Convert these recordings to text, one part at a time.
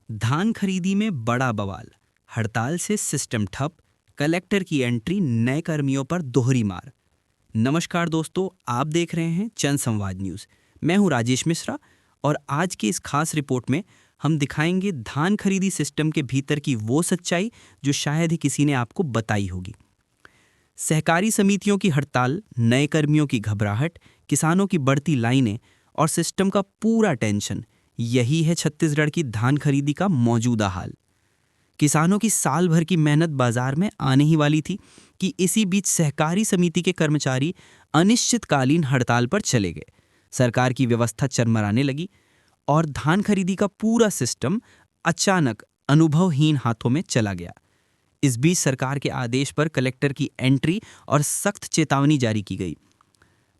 धान खरीदी में बड़ा बवाल, हड़ताल से सिस्टम ठप, कलेक्टर की एंट्री, नए कर्मियों पर दोहरी मार। नमस्कार दोस्तों, आप देख रहे हैं चंद संवाद न्यूज़। मैं हूं राजेश मिश्रा और आज की इस खास रिपोर्ट में हम दिखाएंगे धान खरीदी सिस्टम के भीतर की वो सच्चाई जो शायद ही किसी ने आपको बताई होगी। सहकारी समितियों की हड़ताल, नए कर्मियों की घबराहट, किसानों की बढ़ती लाइनें और सिस्टम का पूरा टेंशन, यही है छत्तीसगढ़ की धान खरीदी का मौजूदा हाल। किसानों की साल भर की मेहनत बाजार में आने ही वाली थी कि इसी बीच सहकारी समिति के कर्मचारी अनिश्चितकालीन हड़ताल पर चले गए। सरकार की व्यवस्था चरमराने लगी और धान खरीदी का पूरा सिस्टम अचानक अनुभवहीन हाथों में चला गया। इस बीच सरकार के आदेश पर कलेक्टर की एंट्री और सख्त चेतावनी जारी की गई।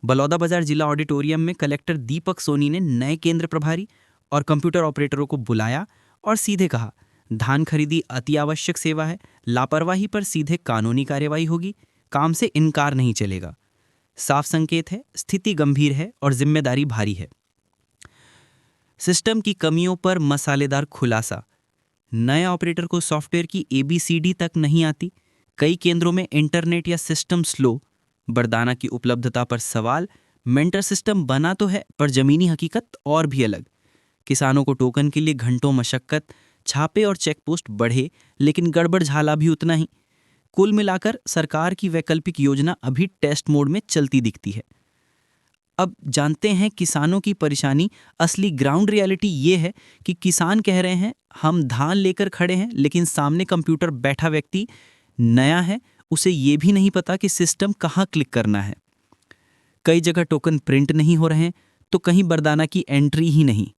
बलौदाबाजार जिला ऑडिटोरियम में कलेक्टर दीपक सोनी ने नए केंद्र प्रभारी और कंप्यूटर ऑपरेटरों को बुलाया और सीधे कहा, धान खरीदी अति आवश्यक सेवा है, लापरवाही पर सीधे कानूनी कार्यवाही होगी, काम से इनकार नहीं चलेगा। साफ संकेत है, स्थिति गंभीर है और जिम्मेदारी भारी है। सिस्टम की कमियों पर मसालेदार खुलासा। नए ऑपरेटर को सॉफ्टवेयर की ABCD तक नहीं आती, कई केंद्रों में इंटरनेट या सिस्टम स्लो, बरदाना की उपलब्धता पर सवाल, मेंटर सिस्टम बना तो है पर जमीनी हकीकत और भी अलग। किसानों को टोकन के लिए घंटों मशक्कत, छापे और चेकपोस्ट बढ़े, लेकिन गड़बड़ झाला भी उतना ही। कुल मिलाकर सरकार की वैकल्पिक योजना अभी टेस्ट मोड में चलती दिखती है। अब जानते हैं किसानों की परेशानी। असली ग्राउंड रियलिटी ये है कि किसान कह रहे हैं हम धान लेकर खड़े हैं, लेकिन सामने कंप्यूटर बैठा व्यक्ति नया है, उसे ये भी नहीं पता कि सिस्टम कहाँ क्लिक करना है। कई जगह टोकन प्रिंट नहीं हो रहे हैं तो कहीं बरदाना की एंट्री ही नहीं,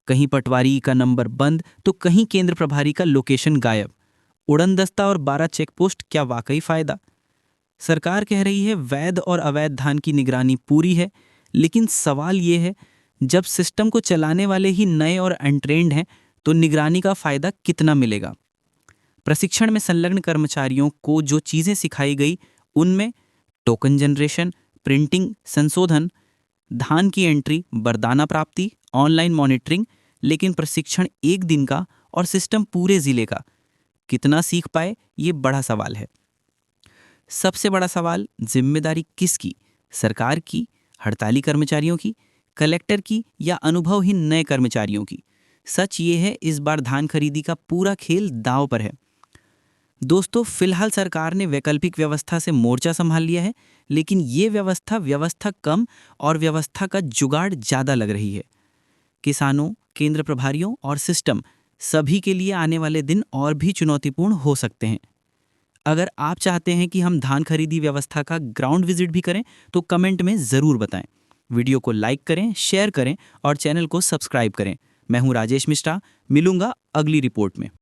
कहीं पटवारी का नंबर बंद तो कहीं केंद्र प्रभारी का लोकेशन गायब। उड़न दस्ता और 12 चेकपोस्ट, क्या वाकई फायदा? सरकार कह रही है वैध और अवैध धान की निगरानी पूरी है, लेकिन सवाल ये है, जब सिस्टम को चलाने वाले ही नए और अनट्रेंड हैं तो निगरानी का फायदा कितना मिलेगा? प्रशिक्षण में संलग्न कर्मचारियों को जो चीज़ें सिखाई गई उनमें टोकन जनरेशन, प्रिंटिंग, संशोधन, धान की एंट्री, बरदाना प्राप्ति, ऑनलाइन मॉनिटरिंग, लेकिन प्रशिक्षण एक दिन का और सिस्टम पूरे जिले का, कितना सीख पाए, ये बड़ा सवाल है। सबसे बड़ा सवाल, जिम्मेदारी किसकी? सरकार की, हड़ताली कर्मचारियों की, कलेक्टर की या अनुभवहीन नए कर्मचारियों की? सच ये है, इस बार धान खरीदी का पूरा खेल दांव पर है। दोस्तों, फिलहाल सरकार ने वैकल्पिक व्यवस्था से मोर्चा संभाल लिया है, लेकिन ये व्यवस्था कम और व्यवस्था का जुगाड़ ज़्यादा लग रही है। किसानों, केंद्र प्रभारियों और सिस्टम सभी के लिए आने वाले दिन और भी चुनौतीपूर्ण हो सकते हैं। अगर आप चाहते हैं कि हम धान खरीदी व्यवस्था का ग्राउंड विजिट भी करें तो कमेंट में ज़रूर बताएं। वीडियो को लाइक करें, शेयर करें और चैनल को सब्सक्राइब करें। मैं हूं राजेश मिश्रा, मिलूंगा अगली रिपोर्ट में।